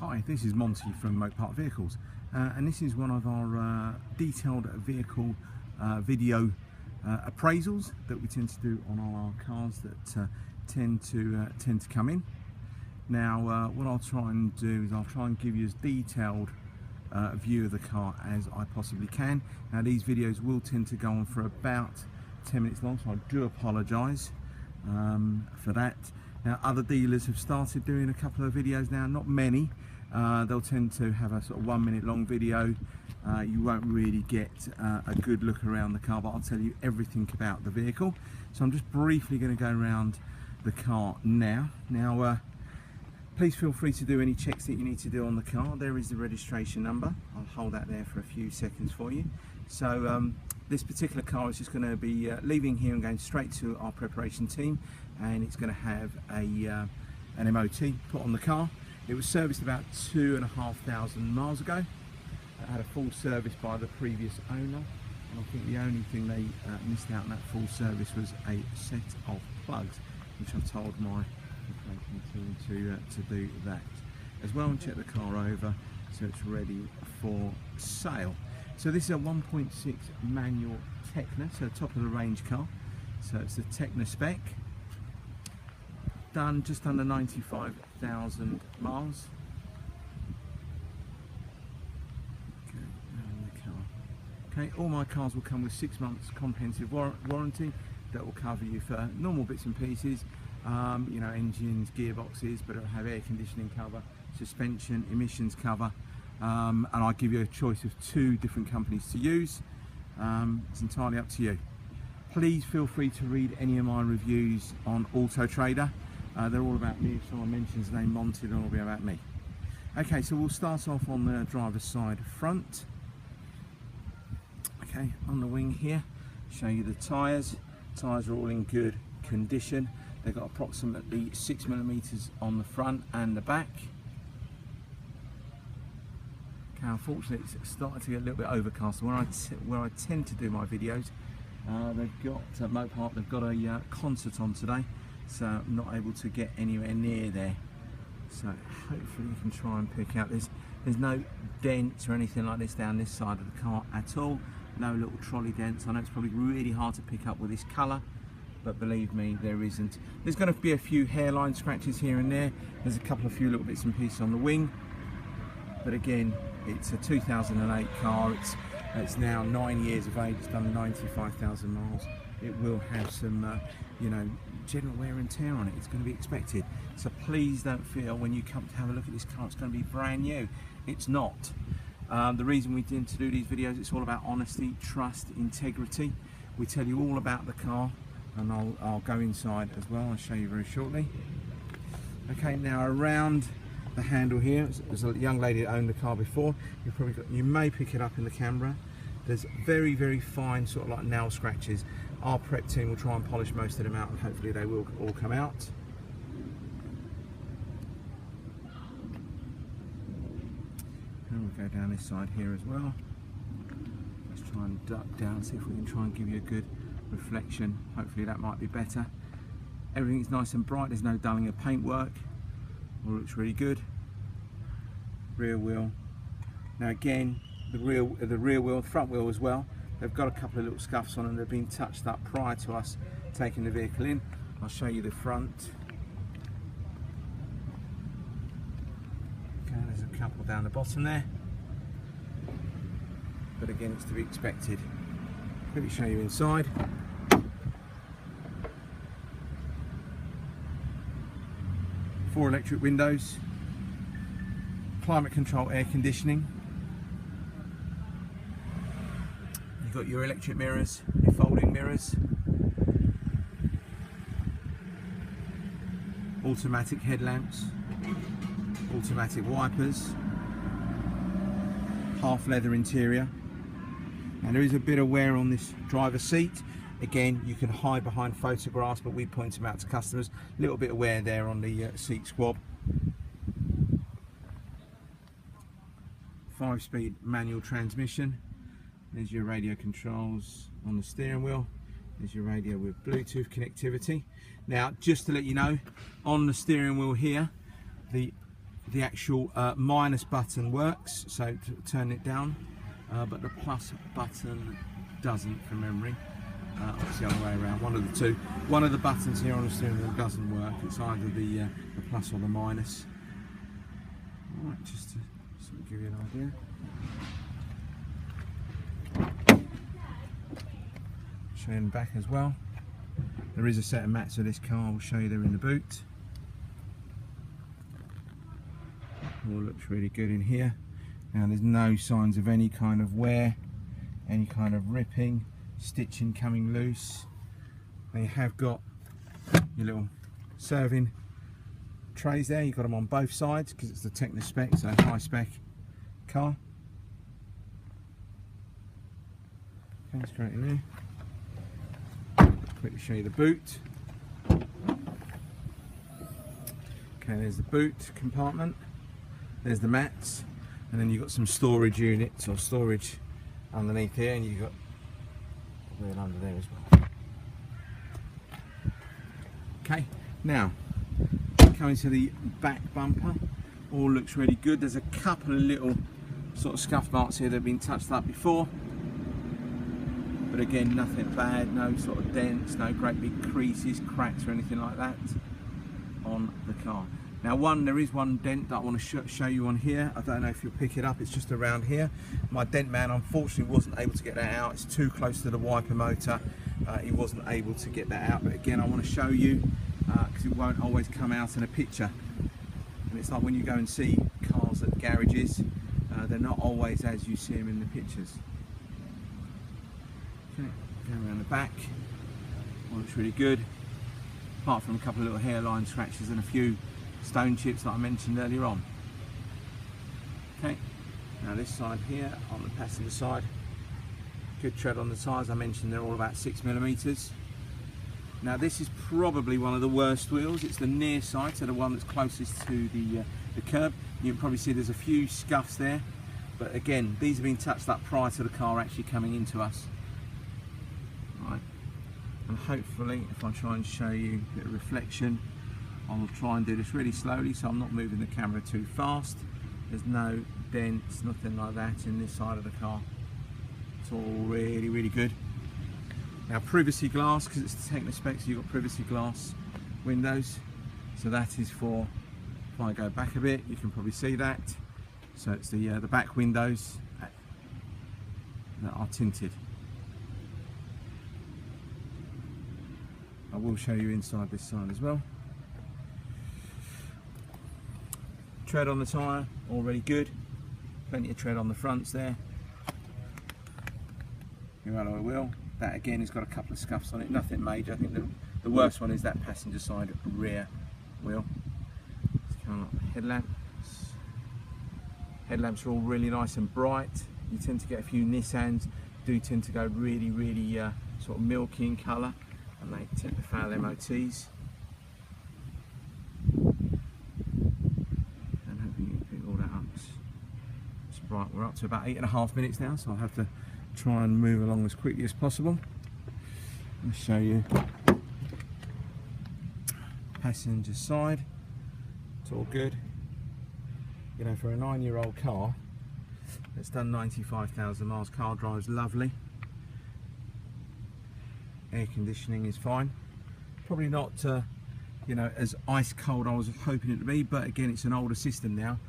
Hi, this is Monty from Mopar Vehicles, and this is one of our detailed vehicle video appraisals that we tend to do on all our cars that tend to come in. Now, what I'll try and do is I'll try and give you as detailed a view of the car as I possibly can. Now, these videos will tend to go on for about 10 minutes long, so I do apologise for that. Now, other dealers have started doing a couple of videos now, not many. They'll tend to have a sort of 1 minute long video. You won't really get a good look around the car, but I'll tell you everything about the vehicle. So I'm just briefly going to go around the car now. Now, please feel free to do any checks that you need to do on the car. There is the registration number. I'll hold that there for a few seconds for you. So this particular car is just going to be leaving here and going straight to our preparation team, and it's going to have an MOT put on the car. It was serviced about 2,500 miles ago. It had a full service by the previous owner, and I think the only thing they missed out on that full service was a set of plugs, which I've told my team to do that as well, and check the car over so it's ready for sale. So this is a 1.6 manual Tekna, so top of the range car. So it's the Tekna spec. Done just under 95,000 miles. Okay, all my cars will come with 6 months comprehensive warranty that will cover you for normal bits and pieces, you know, engines, gearboxes, but it'll have air conditioning cover, suspension, emissions cover, and I'll give you a choice of 2 different companies to use. It's entirely up to you. Please feel free to read any of my reviews on Auto Trader. They're all about me. If someone mentions the name Monty, then it'll be about me. Okay, so we'll start off on the driver's side front. Okay, on the wing here, show you the tyres. Tyres are all in good condition. They've got approximately 6mm on the front and the back. Okay, unfortunately it's starting to get a little bit overcast. Where I tend to do my videos, they've got Mopar, they've got a concert on today, so I'm not able to get anywhere near there. So hopefully you can try and pick out this. There's no dents or anything like this down this side of the car at all. No little trolley dents. I know it's probably really hard to pick up with this colour, but believe me, there isn't. There's going to be a few hairline scratches here and there. There's a few little bits and pieces on the wing, but again, it's a 2008 car. It's now 9 years of age. It's done 95,000 miles. It will have some, you know, general wear and tear on it. It's going to be expected. So please don't feel when you come to have a look at this car it's going to be brand new. It's not. The reason we tend to do these videos, it's all about honesty, trust, integrity. We tell you all about the car, and I'll go inside as well. I'll show you very shortly. Okay, now around the handle here, there's a young lady that owned the car before. You may pick it up in the camera. There's very, very fine sort of like nail scratches. Our prep team will try and polish most of them out, and hopefully they will all come out. And we'll go down this side here as well. Let's try and duck down, see if we can try and give you a good reflection. Hopefully that might be better. Everything's nice and bright. There's no dulling of paintwork. All looks really good. Rear wheel. Now again, the rear wheel, front wheel as well. They've got a couple of little scuffs on them. They've been touched up prior to us taking the vehicle in. I'll show you the front. Okay, there's a couple down the bottom there. But again, it's to be expected. Let me show you inside. 4 electric windows. Climate control air conditioning. You've got your electric mirrors, your folding mirrors, automatic headlamps, automatic wipers, half leather interior, and there is a bit of wear on this driver's seat. Again, you can hide behind photographs, but we point them out to customers. A little bit of wear there on the seat squab. 5-speed manual transmission. There's your radio controls on the steering wheel. There's your radio with Bluetooth connectivity. Now, just to let you know, on the steering wheel here, the the actual minus button works, so to turn it down, but the plus button doesn't from memory. It's the other way around, one of the two. One of the buttons here on the steering wheel doesn't work, it's either the plus or the minus. Alright, just to sort of give you an idea. Show you in the back as well. There is a set of mats of this car, I'll show you they're in the boot. All looks really good in here. Now there's no signs of any kind of wear, any kind of ripping, stitching coming loose. They have got your little serving trays there, you've got them on both sides because it's the Tekna spec, so high spec car. Okay, let's go in there. Quickly show you the boot. Okay, there's the boot compartment. There's the mats, and then you've got some storage units or storage underneath here, and you've got the wheel under there as well. Okay, now coming to the back bumper, all looks really good. There's a couple of little sort of scuff marks here that have been touched up before, but again, nothing bad, no sort of dents, no great big creases, cracks or anything like that on the car. Now there is one dent that I want to show you on here. I don't know if you'll pick it up, it's just around here. My dent man unfortunately wasn't able to get that out, it's too close to the wiper motor. He wasn't able to get that out, but again I want to show you because it won't always come out in a picture. And it's like when you go and see cars at garages, they're not always as you see them in the pictures. Okay, go around the back, all looks really good, apart from a couple of little hairline scratches and a few stone chips that I mentioned earlier on. Okay, now this side here on the passenger side, good tread on the tyres. I mentioned they're all about 6mm. Now this is probably one of the worst wheels. It's the near side, so the one that's closest to the curb. You can probably see there's a few scuffs there, but again, these have been touched up prior to the car actually coming into us. Right. And hopefully, if I try and show you a bit of reflection, I'll try and do this really slowly so I'm not moving the camera too fast. There's no dents, nothing like that in this side of the car. It's all really, really good. Now privacy glass, because it's the Tekna specs, you've got privacy glass windows. So that is for, if I go back a bit, you can probably see that. So it's the back windows that are tinted. I will show you inside this side as well. Tread on the tyre, already good. Plenty of tread on the fronts there. Your alloy wheel. That again has got a couple of scuffs on it, nothing major. I think the worst one is that passenger side rear wheel. Let's come up the headlamps. Headlamps are all really nice and bright. You tend to get a few Nissans, do tend to go really, really sort of milky in colour, and they tend to fail MOTs. Right, we're up to about 8.5 minutes now, so I'll have to try and move along as quickly as possible. I'll show you passenger side. It's all good. You know, for a 9-year-old car that's done 95,000 miles, car drives lovely. Air conditioning is fine. Probably not, you know, as ice cold I was hoping it to be, but again, it's an older system now.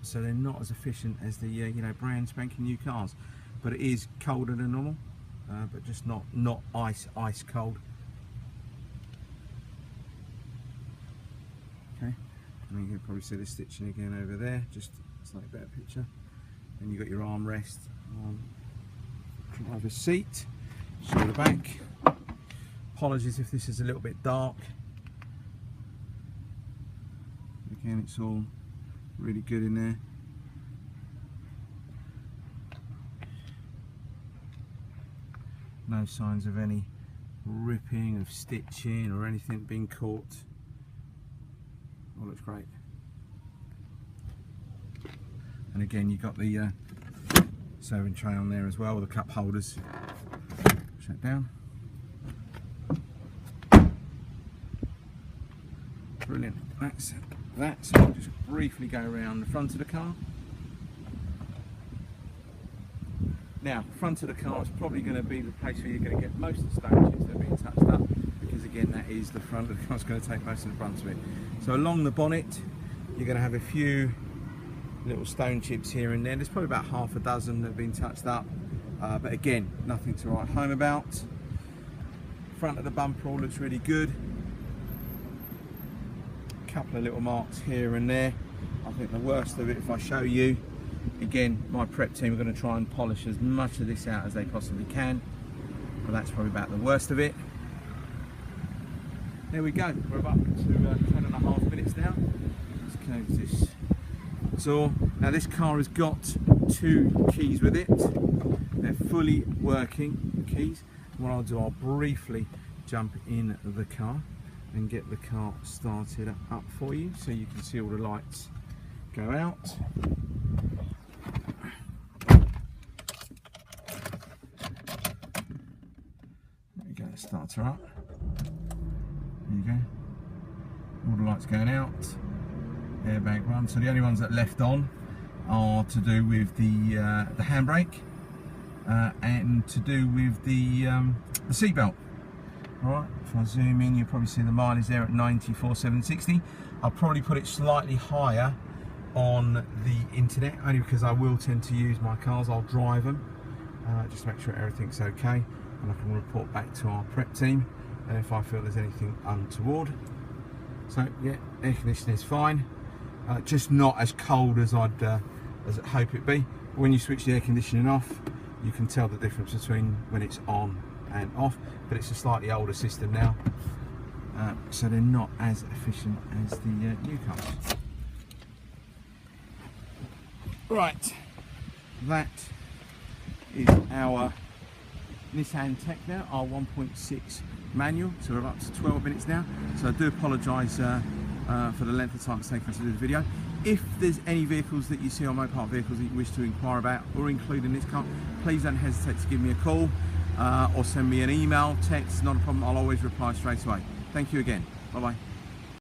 So they're not as efficient as the you know, brand spanking new cars, but it is colder than normal, but just not ice cold. Okay, and you can probably see the stitching again over there, just slightly better picture. And you've got your armrest on the driver's seat. Show the back. Apologies if this is a little bit dark. Again, it's all really good in there. No signs of any ripping, of stitching or anything being caught. All looks great. And again, you've got the serving tray on there as well with the cup holders. Shut down. Brilliant. That's that. So I'll just briefly go around the front of the car. Now, front of the car is probably going to be the place where you're going to get most of the stone chips that are being touched up, because again, that is the front of the car. It's going to take most of the brunt of it. So along the bonnet, you're going to have a few little stone chips here and there. There's probably about half a dozen that have been touched up, but again, nothing to write home about. Front of the bumper all looks really good. A couple of little marks here and there. I think the worst of it, if I show you, again, my prep team are going to try and polish as much of this out as they possibly can, but that's probably about the worst of it. There we go, we're up to 10.5 minutes now. Let's close this door. Now this car has got 2 keys with it. They're fully working keys. What I'll do, I'll briefly jump in the car and get the car started up for you so you can see all the lights go out. There we go, start her up. There you go. All the lights going out. Airbag run. So the only ones that are left on are to do with the handbrake and to do with the seatbelt. Alright, if I zoom in, you'll probably see the mileage there at 94,760. I'll probably put it slightly higher on the internet, only because I will tend to use my cars. I'll drive them just to make sure everything's okay, and I can report back to our prep team and if I feel there's anything untoward. So yeah, air conditioning is fine, just not as cold as I'd hope it be. When you switch the air conditioning off, you can tell the difference between when it's on and off, but it's a slightly older system now, so they're not as efficient as the new cars. Right, that is our Nissan Tekna, our 1.6 manual. So we're up to 12 minutes now, so I do apologise for the length of time it's taken us to do the video. If there's any vehicles that you see on Mopart Vehicles that you wish to inquire about or include in this car, please don't hesitate to give me a call or send me an email, text, not a problem. I'll always reply straight away. Thank you again. Bye bye.